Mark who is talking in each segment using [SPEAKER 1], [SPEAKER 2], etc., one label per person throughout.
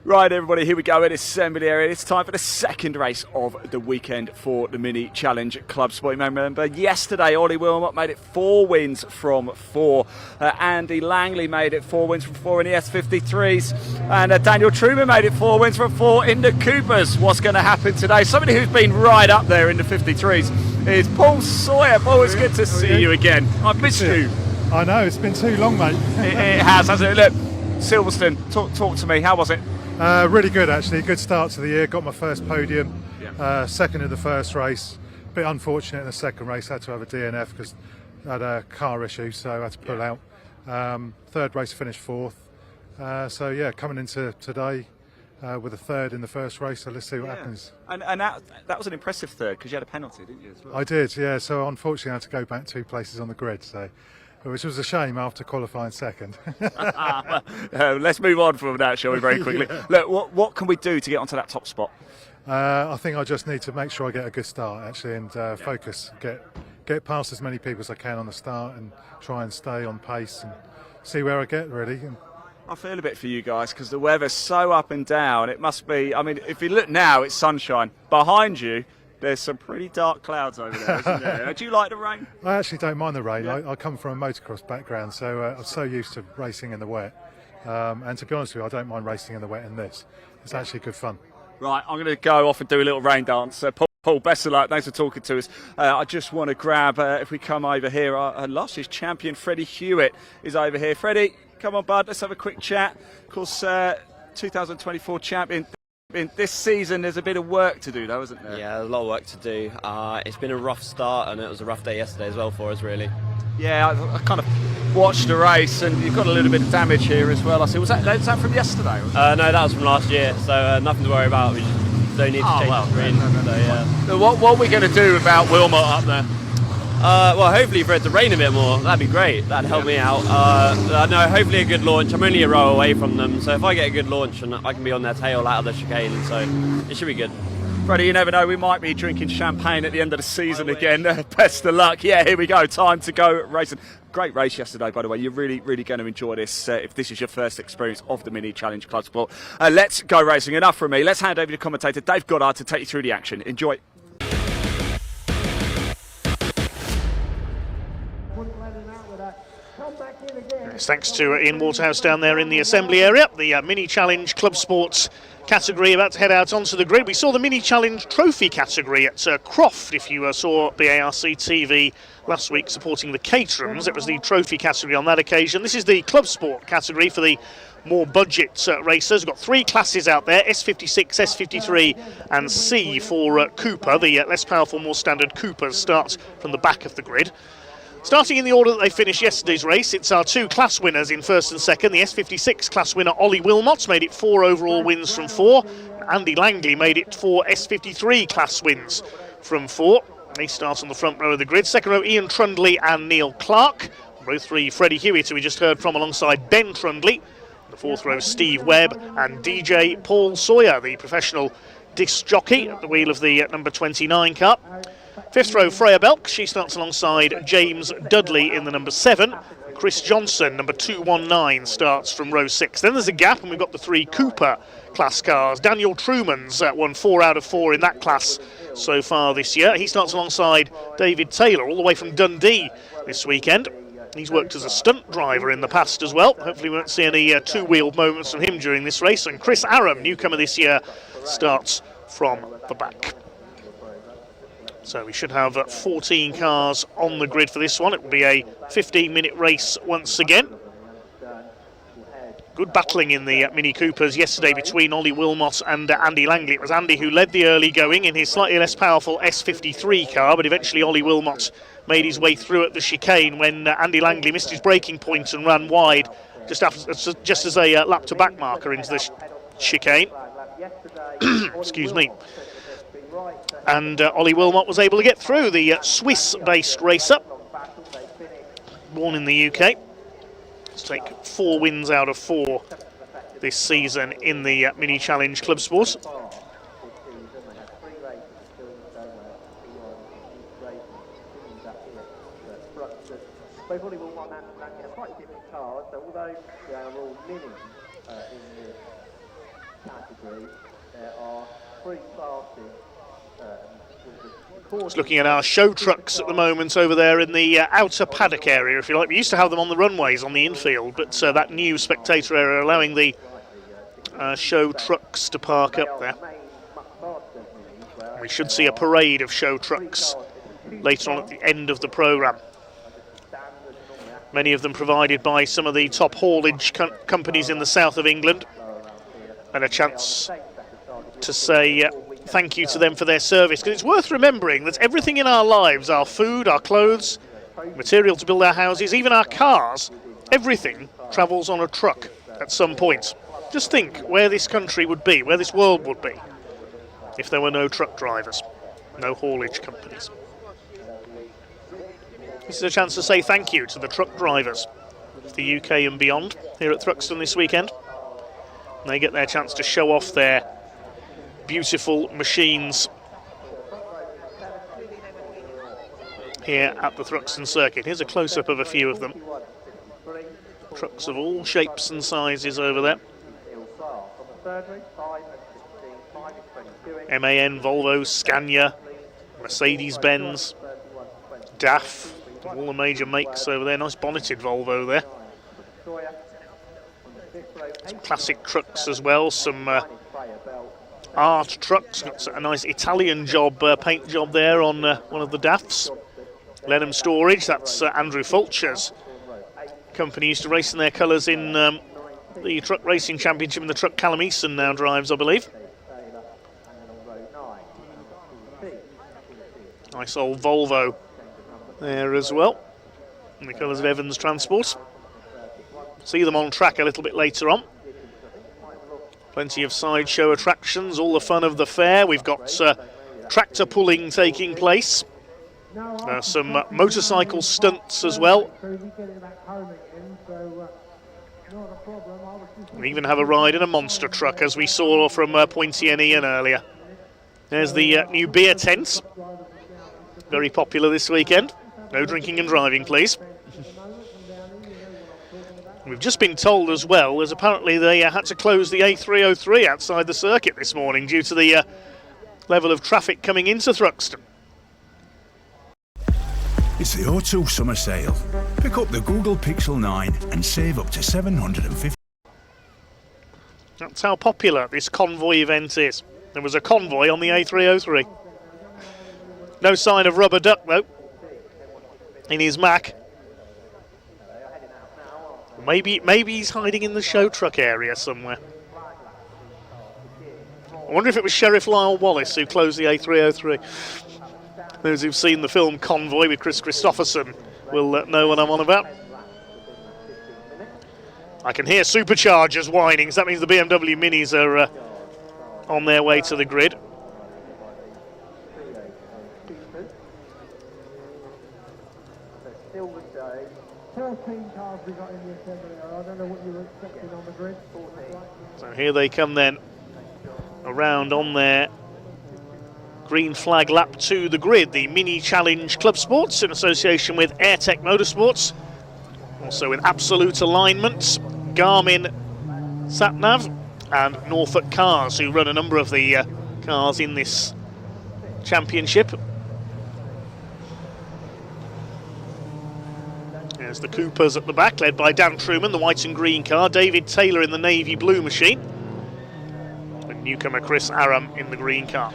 [SPEAKER 1] Right, everybody, here we go in assembly area. It's time for the second race of the weekend for the Mini Challenge Clubsport. You may remember yesterday Ollie Wilmot made it 4 wins from 4. Andy Langley made it 4 wins from 4 in the S53s. And Daniel Truman made it 4 wins from 4 in the Coopers. What's going to happen today? Somebody who's been right up there in the 53s is Paul Sawyer. Paul, it's good to see you again. I've missed you.
[SPEAKER 2] I know, it's been too long, mate.
[SPEAKER 1] It has, hasn't it? Look, Silverstone, talk to me. How was it?
[SPEAKER 2] Really good, actually. Good start to the year. Got my first podium. Second in the first race. Bit unfortunate in the second race. Had to have a DNF because I had a car issue, so I had to pull out. Third race, finished 4th. So yeah, coming into today with a 3rd in the first race. So let's see what happens.
[SPEAKER 1] And that was an impressive 3rd because you had a penalty, didn't you? As well?
[SPEAKER 2] I did, yeah. So unfortunately, I had to go back 2 places on the grid. So. Which was a shame after qualifying second.
[SPEAKER 1] Let's move on from that, shall we, very quickly. Yeah. Look, what can we do to get onto that top spot?
[SPEAKER 2] I think I just need to make sure I get a good start, actually, and focus. Get past as many people as I can on the start and try and stay on pace and see where I get, really.
[SPEAKER 1] I feel a bit for you guys because the weather's so up and down. It must be, I mean, if you look now, it's sunshine. Behind you, there's some pretty dark clouds over there, isn't there? Do you like the rain?
[SPEAKER 2] I actually don't mind the rain.
[SPEAKER 1] Yeah.
[SPEAKER 2] I come from a motocross background, so I'm so used to racing in the wet. And to be honest with you, I don't mind racing in the wet in this. It's actually good fun.
[SPEAKER 1] Right, I'm going to go off and do a little rain dance. Paul, best of luck. Thanks for talking to us. I just want to grab, if we come over here, our last year's champion, Freddie Hewitt, is over here. Freddie, come on, bud. Let's have a quick chat. Of course, 2024 champion. In this season, there's a bit of work to do, though, isn't there?
[SPEAKER 3] Yeah, a lot of work to do. It's been a rough start, and it was a rough day yesterday as well for us, really.
[SPEAKER 1] Yeah, I kind of watched the race, and you've got a little bit of damage here as well. I see. Was that from yesterday?
[SPEAKER 3] No, that was from last year, so nothing to worry about. We just don't need to change the screen.
[SPEAKER 1] So what are we going to do about Wilmot up there?
[SPEAKER 3] Well, hopefully for it to rain a bit more, that'd be great. That'd help me out. No, hopefully a good launch. I'm only a row away from them, so if I get a good launch, and I can be on their tail out of the chicane, so it should be good.
[SPEAKER 1] Freddie, you never know, we might be drinking champagne at the end of the season again. Best of luck. Yeah, here we go. Time to go racing. Great race yesterday, by the way. You're really, really going to enjoy this if this is your first experience of the Mini Challenge Clubsport. Let's go racing. Enough from me. Let's hand over to commentator Dave Goddard to take you through the action. Enjoy.
[SPEAKER 4] Thanks to Ian Waterhouse down there in the assembly area. The Mini Challenge Clubsport category about to head out onto the grid. We saw the Mini Challenge Trophy category at Croft. If you saw BARC TV last week supporting the Caterhams, it was the trophy category on that occasion. This is the Clubsport category for the more budget racers. We've got 3 classes out there, S56, S53 and C for Cooper. The less powerful, more standard Coopers start from the back of the grid. Starting in the order that they finished yesterday's race, it's our 2 class winners in first and second. The S56 class winner, Ollie Wilmot, made it 4 overall wins from 4. Andy Langley made it 4 S53 class wins from 4. They start on the front row of the grid. Second row, Ian Trundley and Neil Clark. Row 3, Freddie Hewitt, who we just heard from alongside Ben Trundley. The 4th row, Steve Webb and DJ Paul Sawyer, the professional disc jockey at the wheel of the number 29 car. 5th row, Freya Belk, she starts alongside James Dudley in the number 7. Chris Johnson, number 219, starts from row 6. Then there's a gap, and we've got the 3 Cooper class cars. Daniel Truman's won 4 out of 4 in that class so far this year. He starts alongside David Taylor, all the way from Dundee this weekend. He's worked as a stunt driver in the past as well. Hopefully we won't see any two-wheeled moments from him during this race. And Chris Aram, newcomer this year, starts from the back. So we should have 14 cars on the grid for this one. It will be a 15-minute race once again. Good battling in the Mini Coopers yesterday between Ollie Wilmot and Andy Langley. It was Andy who led the early going in his slightly less powerful S53 car, but eventually Ollie Wilmot made his way through at the chicane when Andy Langley missed his braking point and ran wide just as a lap-to-back marker into the chicane. Excuse me. And Ollie Wilmot was able to get through, the Swiss-based racer, born in the UK. Let's take 4 wins out of 4 this season in the Mini Challenge Clubsport.
[SPEAKER 5] Both Ollie Wilmot and Langley have quite different cars, so although they are all mini in category, there are 3 classes.
[SPEAKER 4] Just looking at our show trucks at the moment over there in the outer paddock area, if you like. We used to have them on the runways on the infield, but that new spectator area allowing the show trucks to park up there. We should see a parade of show trucks later on at the end of the programme. Many of them provided by some of the top haulage companies in the south of England. And a chance to say thank you to them for their service, because it's worth remembering that everything in our lives, our food, our clothes, material to build our houses, even our cars, everything travels on a truck at some point. Just think where this country would be, where this world would be, if there were no truck drivers, no haulage companies. This is a chance to say thank you to the truck drivers of the UK and beyond here at Thruxton this weekend. And they get their chance to show off their beautiful machines here at the Thruxton circuit. Here's a close-up of a few of them. Trucks of all shapes and sizes over there. MAN, Volvo, Scania, Mercedes-Benz, DAF, all the major makes over there. Nice bonneted Volvo there. Some classic trucks as well, some art trucks. Got a nice Italian job, paint job there on one of the DAFs. Lenham Storage, that's Andrew Fulcher's company, used to race in their colours in the Truck Racing Championship, and the truck Callum Easton now drives, I believe. Nice old Volvo there as well, in the colours of Evans Transport. See them on track a little bit later on. Plenty of sideshow attractions, all the fun of the fair. We've got tractor pulling taking place. Some motorcycle stunts as well. We even have a ride in a monster truck, as we saw from Pointy and Ian earlier. There's the new beer tent. Very popular this weekend. No drinking and driving, please. We've just been told as well, as apparently they had to close the A303 outside the circuit this morning due to the level of traffic coming into Thruxton.
[SPEAKER 6] It's the O2 summer sale. Pick up the Google Pixel 9 and save up to $750.
[SPEAKER 4] That's how popular this convoy event is. There was a convoy on the A303. No sign of Rubber Duck, though, in his Mac. Maybe he's hiding in the show truck area somewhere. I wonder if it was Sheriff Lyle Wallace who closed the A303. Those who've seen the film Convoy with Chris Christopherson will know what I'm on about. I can hear superchargers whining, so that means the BMW Minis are on their way to the grid. So here they come then, around on their green flag lap to the grid, the Mini Challenge Clubsport in association with AirTech Motorsports, also with Absolute Alignment, Garmin SatNav and Norfolk Cars, who run a number of the cars in this championship. There's the Coopers at the back, led by Dan Truman, the white and green car, David Taylor in the navy blue machine, and newcomer Chris Aram in the green car.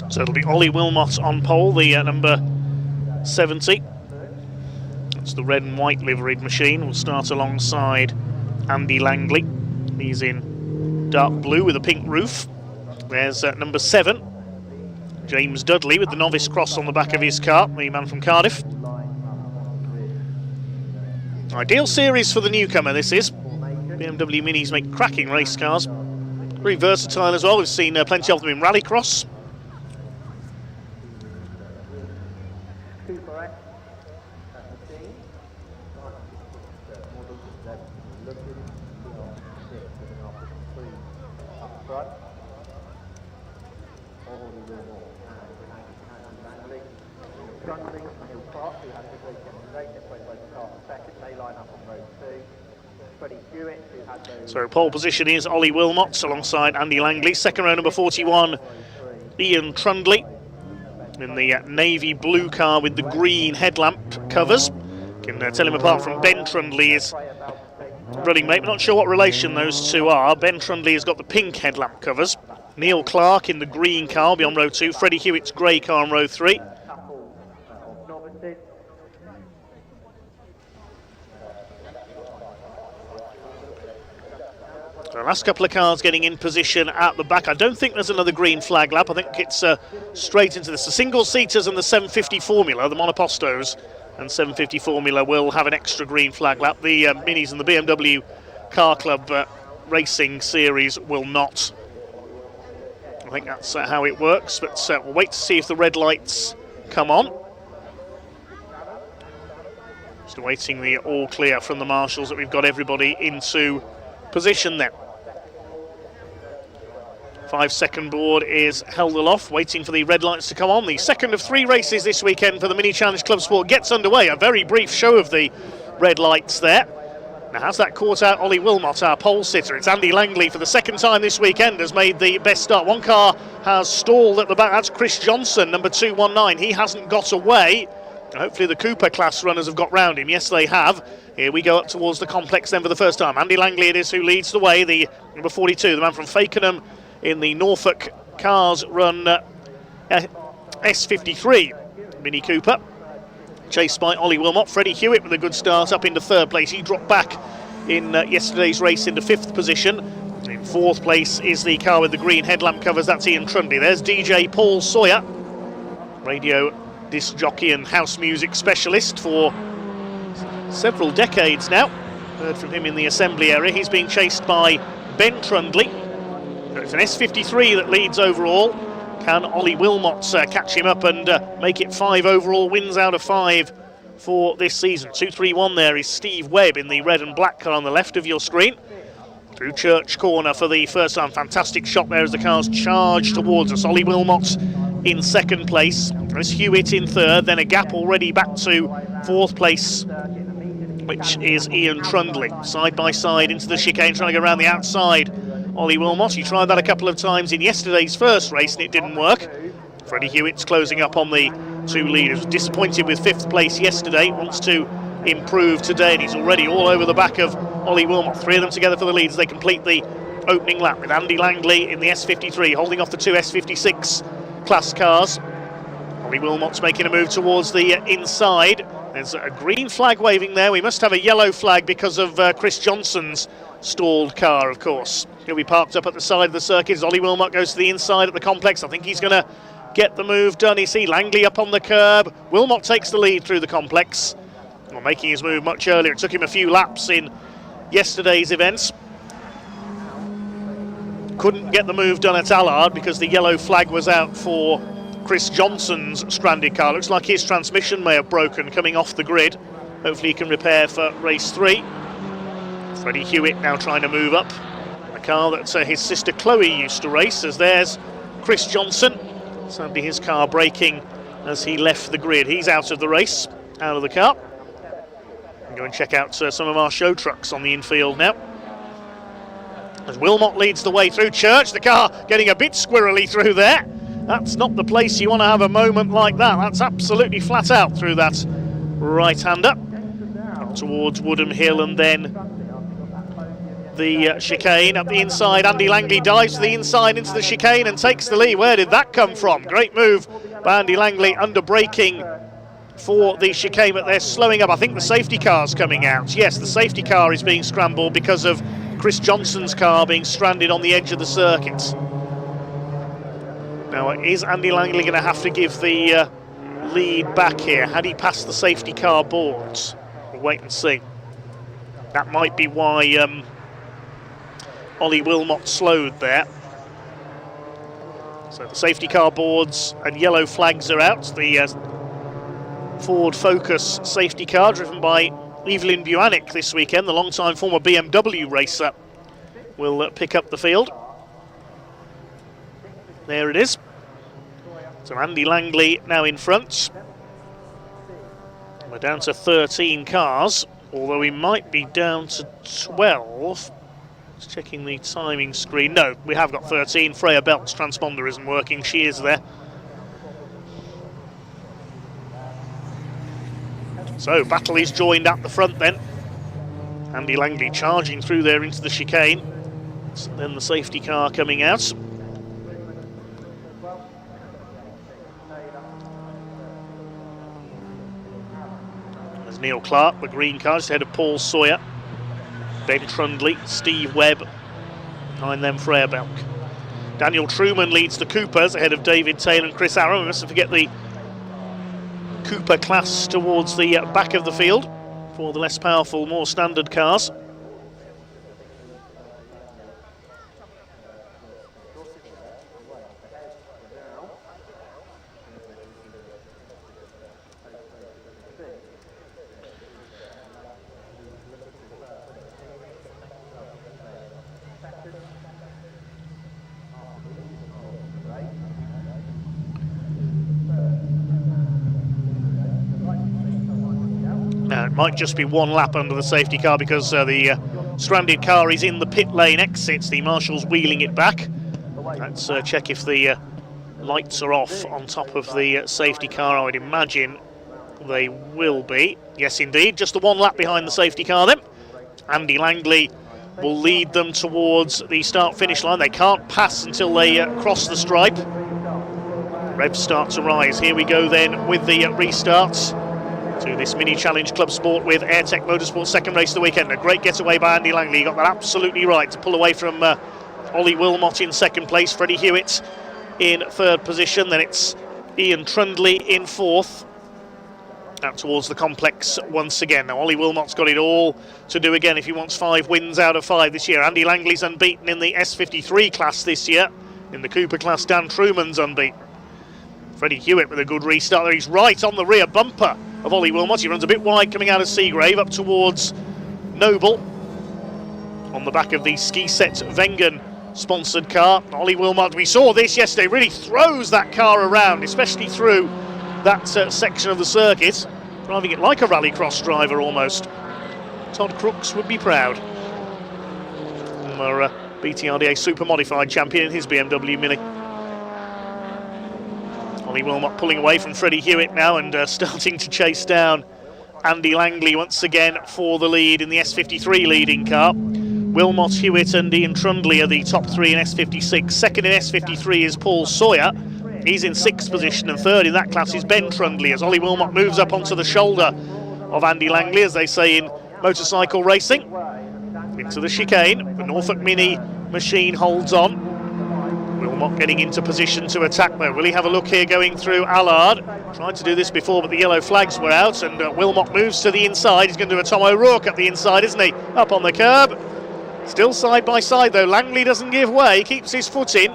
[SPEAKER 4] So it'll be Ollie Wilmot on pole, the number 70. That's the red and white liveried machine. We'll start alongside Andy Langley. He's in dark blue with a pink roof. There's number 7, James Dudley with the novice cross on the back of his car, the man from Cardiff. Ideal series for the newcomer, this is. BMW Minis make cracking race cars. Very versatile as well. We've seen plenty of them in rallycross. So pole position is Ollie Wilmot alongside Andy Langley. Second row number 41, Ian Trundley in the navy blue car with the green headlamp covers. Can tell him apart from Ben Trundley, his running mate. We're not sure what relation those two are. Ben Trundley has got the pink headlamp covers. Neil Clark in the green car will be on row 2. Freddie Hewitt's grey car on row 3. The last couple of cars getting in position at the back. I don't think there's another green flag lap. I think it's straight into this. The single-seaters and the 750 Formula, the monopostos and 750 Formula will have an extra green flag lap. The Minis and the BMW Car Club Racing Series will not. I think that's how it works, but we'll wait to see if the red lights come on. Just awaiting the all clear from the marshals that we've got everybody into position then. 5-second board is held aloft, waiting for the red lights to come on. The second of 3 races this weekend for the Mini Challenge Clubsport gets underway. A very brief show of the red lights there. Now, has that caught out Ollie Wilmot, our pole sitter? It's Andy Langley for the second time this weekend has made the best start. One car has stalled at the back. That's Chris Johnson, number 219. He hasn't got away. Hopefully the Cooper class runners have got round him. Yes, they have. Here we go up towards the complex then for the first time. Andy Langley it is who leads the way. The number 42, the man from Fakenham in the Norfolk Cars Run S53 Mini Cooper. Chased by Ollie Wilmot. Freddie Hewitt with a good start up into 3rd place. He dropped back in yesterday's race into 5th position. In 4th place is the car with the green headlamp covers. That's Ian Trundley. There's DJ Paul Sawyer, radio disc jockey and house music specialist for several decades now. Heard from him in the assembly area. He's being chased by Ben Trundley. It's an S53 that leads overall. Can Ollie Wilmot catch him up and make it 5 overall wins out of 5 for this season? 231 there is Steve Webb in the red and black car on the left of your screen. Through Church Corner for the first time. Fantastic shot there as the cars charge towards us. Ollie Wilmot in 2nd place. There's Hewitt in 3rd. Then a gap already back to 4th place, which is Ian Trundley. Side by side into the chicane, trying to go around the outside. Ollie Wilmot, he tried that a couple of times in yesterday's first race and it didn't work. Freddie Hewitt's closing up on the 2 leaders. Disappointed with 5th place yesterday, wants to improve today, and he's already all over the back of Ollie Wilmot. 3 of them together for the lead as they complete the opening lap with Andy Langley in the S53 holding off the 2 S56 class cars. Ollie Wilmot's making a move towards the inside. There's a green flag waving there. We must have a yellow flag because of Chris Johnson's stalled car, of course. He'll be parked up at the side of the circuit as Ollie Wilmot goes to the inside at the complex. I think he's going to get the move done. You see Langley up on the curb. Wilmot takes the lead through the complex. Well, making his move much earlier. It took him a few laps in yesterday's events. Couldn't get the move done at Allard because the yellow flag was out for Chris Johnson's stranded car. Looks like his transmission may have broken coming off the grid. Hopefully he can repair for race 3. Freddie Hewitt now trying to move up. A car that his sister Chloe used to race, as there's Chris Johnson. Sadly his car braking as he left the grid. He's out of the race, out of the car. We'll go and check out some of our show trucks on the infield now. As Wilmot leads the way through Church, the car getting a bit squirrely through there. That's not the place you want to have a moment like that. That's absolutely flat out through that right-hander. Up towards Woodham Hill and then the chicane up the inside. Andy Langley dives to the inside into the chicane and takes the lead. Where did that come from? Great move by Andy Langley, under braking for the chicane, but they're slowing up. I think the safety car's coming out. Yes, the safety car is being scrambled because of Chris Johnson's car being stranded on the edge of the circuit. Now, is Andy Langley going to have to give the lead back here? Had he passed the safety car boards? We'll wait and see. That might be why Ollie Wilmot slowed there. So the safety car boards and yellow flags are out. The Ford Focus safety car driven by Evelyn Buanik this weekend, the long-time former BMW racer, will pick up the field. There it is. So Andy Langley now in front. We're down to 13 cars, although we might be down to 12. Just checking the timing screen. No, we have got 13. Freya Belt's transponder isn't working. She is there. So battle is joined at the front then. Andy Langley charging through there into the chicane. So then the safety car coming out. There's Neil Clark, the green car, just ahead of Paul Sawyer. Ben Trundley, Steve Webb, behind them Freya Belk. Daniel Truman leads the Coopers ahead of David Taylor and Chris Arrow. We mustn't forget the Cooper class towards the back of the field for the less powerful, more standard cars. Now, it might just be one lap under the safety car because the stranded car is in the pit lane exits. The marshal's wheeling it back. Let's check if the lights are off on top of the safety car. I would imagine they will be. Yes, indeed. Just the one lap behind the safety car then. Andy Langley will lead them towards the start-finish line. They can't pass until they cross the stripe. Revs start to rise. Here we go then with the restarts to this mini challenge Club Sport with Airtech Motorsport's second race of the weekend. A great getaway by Andy Langley. He got that absolutely right to pull away from Ollie Wilmot in second place, Freddie Hewitt in third position. Then it's Ian Trundley in fourth. Out towards the complex once again. Now Ollie Wilmot's got it all to do again if he wants 5 wins out of 5 this year. Andy Langley's unbeaten in the S53 class this year. In the Cooper class, Dan Truman's unbeaten. Freddie Hewitt with a good restart there. He's right on the rear bumper of Ollie Wilmot. He runs a bit wide coming out of Seagrave up towards Noble on the back of the Ski Set Wengen sponsored car. Ollie Wilmot, we saw this yesterday, really throws that car around, especially through that section of the circuit, driving it like a rallycross driver almost. Todd Crooks would be proud. Former BTRDA Super Modified champion in his BMW Mini. Ollie Wilmot pulling away from Freddie Hewitt now and starting to chase down Andy Langley once again for the lead in the S53 leading car. Wilmot, Hewitt and Ian Trundley are the top 3 in S56. Second in S53 is Paul Sawyer. He's in 6th position, and third in that class is Ben Trundley as Ollie Wilmot moves up onto the shoulder of Andy Langley, as they say in motorcycle racing. Into the chicane, the Norfolk Mini machine holds on. Wilmot getting into position to attack though. Will he have a look here going through Allard? Tried to do this before, but the yellow flags were out, and Wilmot moves to the inside. He's going to do a Tom O'Rourke up the inside, isn't he? Up on the curb. Still side by side though. Langley doesn't give way, keeps his foot in.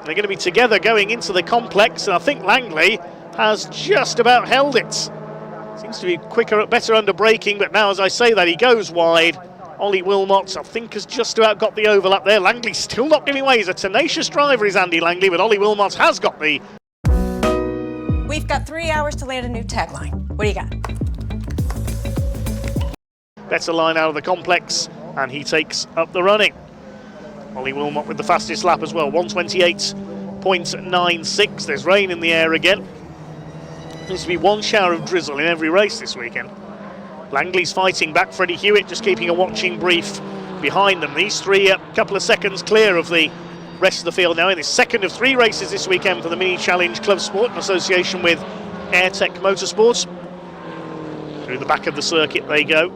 [SPEAKER 4] They're going to be together going into the complex, and I think Langley has just about held it. Seems to be quicker, better under braking, but now as I say that, he goes wide. Ollie Wilmot, I think, has just about got the overlap there. Langley still not giving way. He's a tenacious driver, is Andy Langley, but Ollie Wilmot has got the...
[SPEAKER 7] We've got 3 hours to land a new tagline. What do you got?
[SPEAKER 4] Better line out of the complex, and he takes up the running. Ollie Wilmot with the fastest lap as well, 1:28.96. There's rain in the air again. There's to be one shower of drizzle in every race this weekend. Langley's fighting back. Freddie Hewitt just keeping a watching brief behind them. These three a couple of seconds clear of the rest of the field now in this second of 3 races this weekend for the Mini Challenge Club Sport in association with Airtech Motorsports. Through the back of the circuit they go.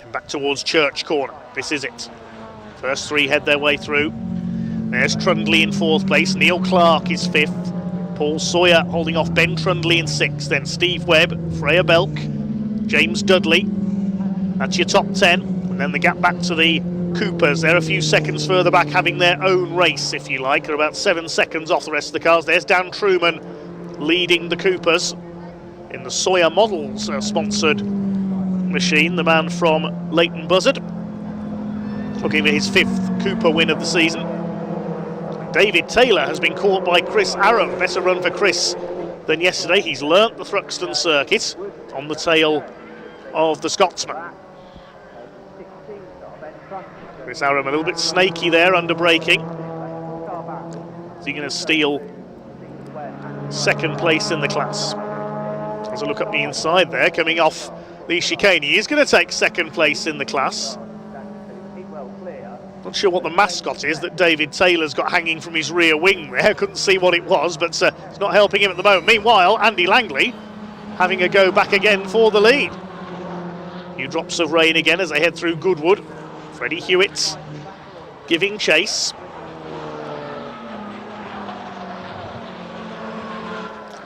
[SPEAKER 4] And back towards Church Corner. This is it. First three head their way through. There's Trundley in 4th place. Neil Clark is 5th. Paul Sawyer holding off Ben Trundley in 6th. Then Steve Webb, Freya Belk, James Dudley. That's your top 10. And then the gap back to the Coopers. They're a few seconds further back, having their own race, if you like. They're about 7 seconds off the rest of the cars. There's Dan Truman leading the Coopers in the Sawyer Models sponsored machine. The man from Leighton Buzzard, looking for his 5th Cooper win of the season. David Taylor has been caught by Chris Aram. Better run for Chris than yesterday. He's learnt the Thruxton circuit on the tail of the Scotsman. Chris Aram a little bit snaky there under braking. Is he going to steal 2nd place in the class? As I look up the inside there, coming off the chicane, he is going to take 2nd place in the class. Not sure what the mascot is that David Taylor's got hanging from his rear wing there. Couldn't see what it was, but it's not helping him at the moment. Meanwhile, Andy Langley having a go back again for the lead. Few drops of rain again as they head through Goodwood. Freddie Hewitt giving chase.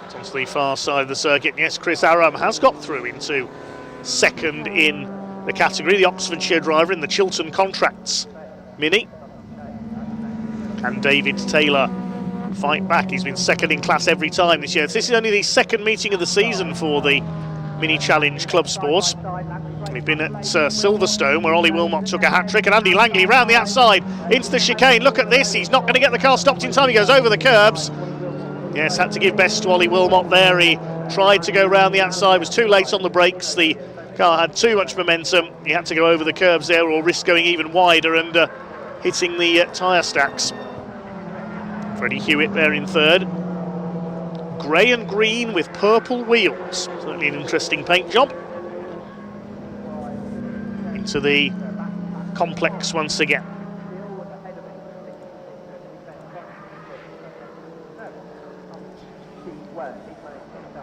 [SPEAKER 4] It's onto the far side of the circuit. Yes, Chris Aram has got through into 2nd in the category. The Oxfordshire driver in the Chiltern Contracts Mini. Can David Taylor fight back? He's been 2nd in class every time this year. This is only the 2nd meeting of the season for the Mini Challenge Club Sport. We've been at Silverstone, where Ollie Wilmot took a hat-trick, and Andy Langley round the outside into the chicane. Look at this, he's not going to get the car stopped in time. He goes over the curbs. Yes, had to give best to Ollie Wilmot there. He tried to go round the outside, was too late on the brakes. The car had too much momentum. He had to go over the curbs there, or risk going even wider and hitting the tyre stacks. Freddie Hewitt there in 3rd. Grey and green with purple wheels. Certainly an interesting paint job. Into the complex once again.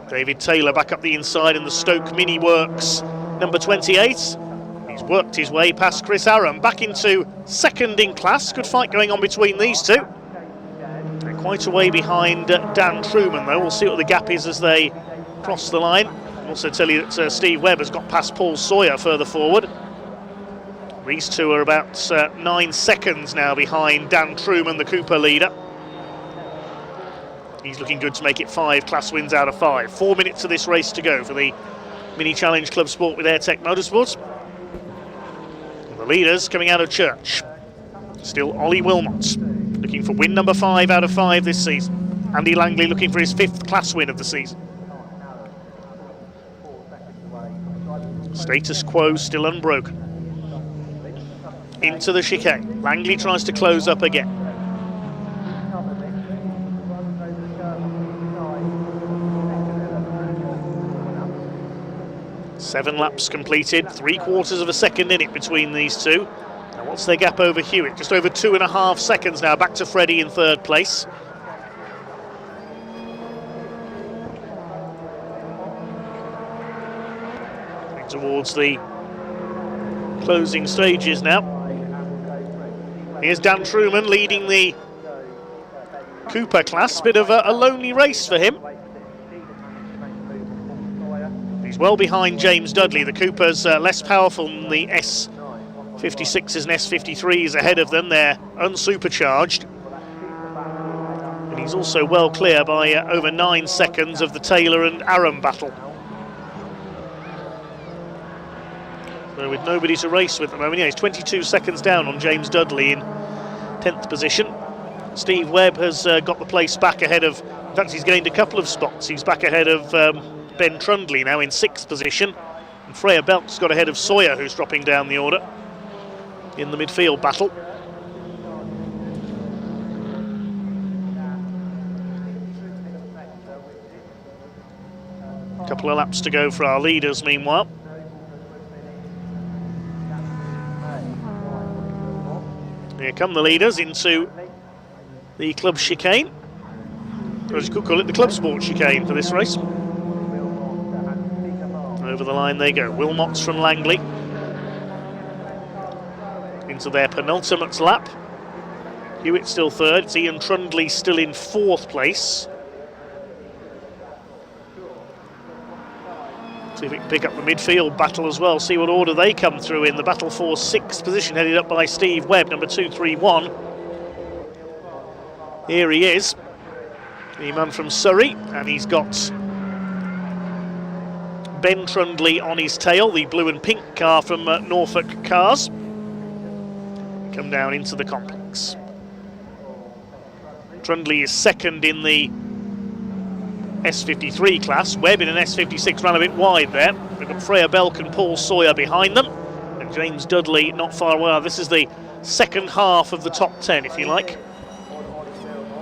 [SPEAKER 4] David Taylor back up the inside in the Stoke Mini Works number 28. He's worked his way past Chris Aram back into 2nd in class. Good fight going on between these two. They're quite a way behind Dan Truman though. We'll see what the gap is as they cross the line. I'll also tell you that Steve Webb has got past Paul Sawyer further forward. These two are about 9 seconds now behind Dan Truman, the Cooper leader. He's looking good to make it 5 class wins out of 5. 4 minutes of this race to go for the Mini Challenge Club Sport with AirTech Motorsports. And the leaders coming out of Church. Still Ollie Wilmot, looking for win number 5 out of 5 this season. Andy Langley looking for his 5th class win of the season. Status quo still unbroken. Into the chicane. Langley tries to close up again. Seven laps completed, 3/4 of a second in it between these two. Now what's their gap over Hewitt? Just over 2.5 seconds now, back to Freddie in 3rd place. Towards the closing stages now. Here's Dan Truman leading the Cooper class. Bit of a lonely race for him. He's well behind James Dudley. The Cooper's less powerful than the S56s and S53s ahead of them. They're unsupercharged. And he's also well clear by over 9 seconds of the Taylor and Aram battle. So with nobody to race with at the moment, yeah, he's 22 seconds down on James Dudley in 10th position. Steve Webb has got the place back ahead of, in fact he's gained a couple of spots. He's back ahead of Ben Trundley now in 6th position. And Freya Belk's got ahead of Sawyer, who's dropping down the order in the midfield battle. A couple of laps to go for our leaders meanwhile. Here come the leaders into the club chicane. Or as you could call it, the Club Sport chicane for this race. Over the line they go. Wilmots from Langley into their penultimate lap. Hewitt still third. It's Ian Trundley still in fourth place. See if we can pick up the midfield battle as well, see what order they come through in. The battle for sixth position headed up by Steve Webb, number 231. Here he is, the man from Surrey, and he's got Ben Trundley on his tail, the blue and pink car from Norfolk Cars. Come down into the complex. Trundley is second in the S53 class. Webb in an S56 ran a bit wide there. We've got Freya Belk and Paul Sawyer behind them, and James Dudley not far away. This is the second half of the top 10, if you like.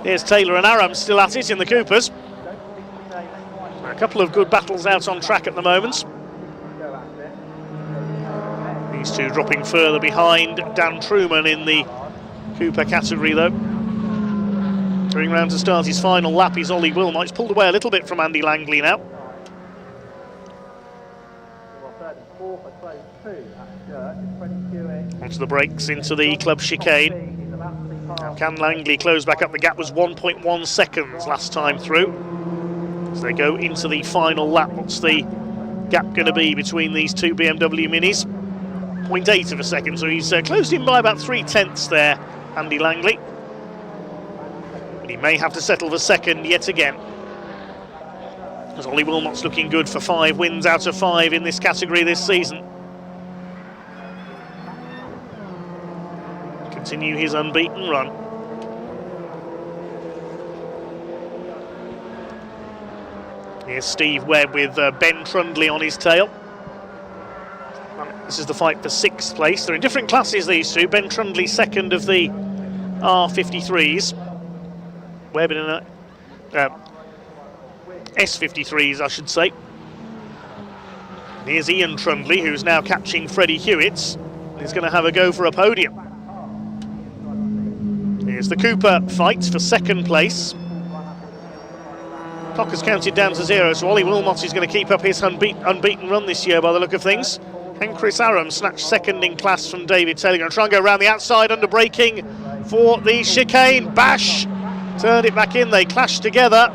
[SPEAKER 4] Here's Taylor and Aram still at it in the Coopers. A couple of good battles out on track at the moment. These two dropping further behind Dan Truman in the Cooper category, though. Going round to start his final lap is Ollie Wilmot. He's pulled away a little bit from Andy Langley now. Onto the brakes into the club chicane. Now can Langley close back up? The gap was 1.1 seconds last time through. As they go into the final lap, what's the gap going to be between these two BMW Minis? 0.8 of a second, so he's closed in by about 3/10 there, Andy Langley. But he may have to settle for second yet again, as Ollie Wilmot's looking good for 5 wins out of 5 in this category this season. Continue his unbeaten run. Here's Steve Webb with Ben Trundley on his tail. This is the fight for 6th place. They're in different classes, these two. Ben Trundley second of the R53s. Webb in a S53s, I should say. And here's Ian Trundley, who's now catching Freddie Hewitt. He's going to have a go for a podium. Here's the Cooper fight for 2nd place. Clock has counted down to 0, so Ollie Wilmot is going to keep up his unbeaten run this year by the look of things. And Chris Aram snatched 2nd in class from David Taylor. Going to try and go around the outside under braking for the chicane. Bash! Turned it back in, they clashed together.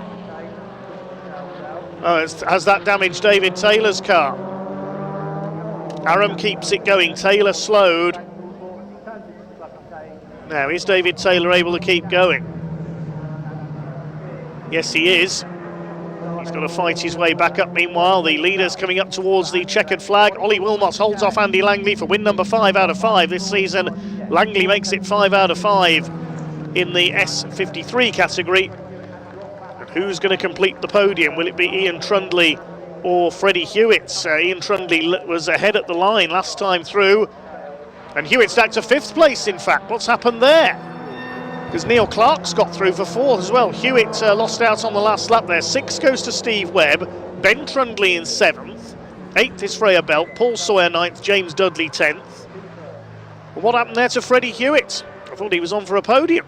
[SPEAKER 4] Oh, has that damaged David Taylor's car? Aram keeps it going, Taylor slowed. Now, is David Taylor able to keep going? Yes, he is. He's got to fight his way back up. Meanwhile, the leader's coming up towards the checkered flag. Ollie Wilmot holds off Andy Langley for win number 5 out of 5 this season. Langley makes it 5 out of 5 in the S53 category. And who's going to complete the podium? Will it be Ian Trundley or Freddie Hewitt? Ian Trundley was ahead at the line last time through, and Hewitt's back to 5th place, in fact. What's happened there? Because Neil Clark's got through for 4th as well. Hewitt lost out on the last lap there. 6th goes to Steve Webb. Ben Trundley in 7th. 8th is Freya Belk. Paul Sawyer 9th. James Dudley 10th. Well, what happened there to Freddie Hewitt? I thought he was on for a podium.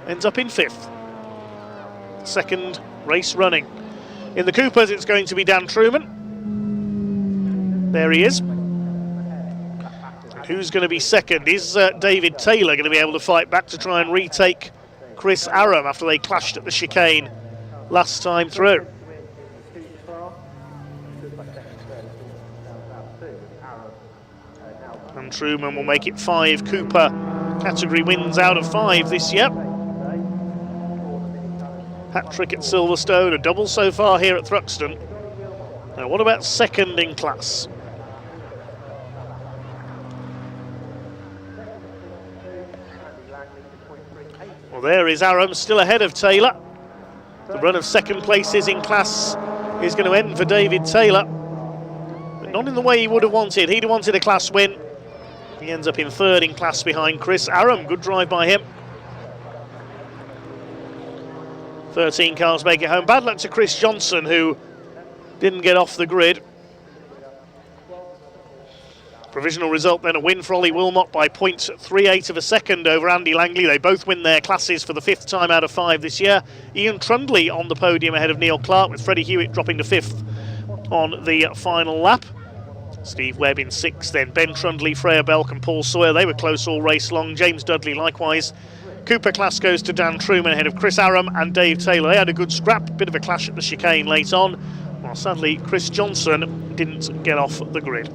[SPEAKER 4] Ends up in 5th. 2nd race running. In the Coopers, it's going to be Dan Truman. There he is. Who's going to be 2nd? Is David Taylor going to be able to fight back to try and retake Chris Aram after they clashed at the chicane last time through? And Truman will make it 5 Cooper category wins out of 5 this year. Hat-trick at Silverstone, a double so far here at Thruxton. Now, what about 2nd in class? Well, there is Aram, still ahead of Taylor. The run of 2nd places in class is going to end for David Taylor, but not in the way he would have wanted. He'd have wanted a class win. He ends up in 3rd in class behind Chris Aram. Good drive by him. 13 cars make it home. Bad luck to Chris Johnson, who didn't get off the grid. Provisional result then, a win for Ollie Wilmot by 0.38 of a second over Andy Langley. They both win their classes for the 5th time out of 5 this year. Ian Trundley on the podium ahead of Neil Clark, with Freddie Hewitt dropping to 5th on the final lap. Steve Webb in 6th, then Ben Trundley, Freya Belk and Paul Sawyer. They were close all race long. James Dudley likewise. Cooper Class goes to Dan Truman ahead of Chris Aram and Dave Taylor. They had a good scrap, bit of a clash at the chicane late on, while sadly Chris Johnson didn't get off the grid.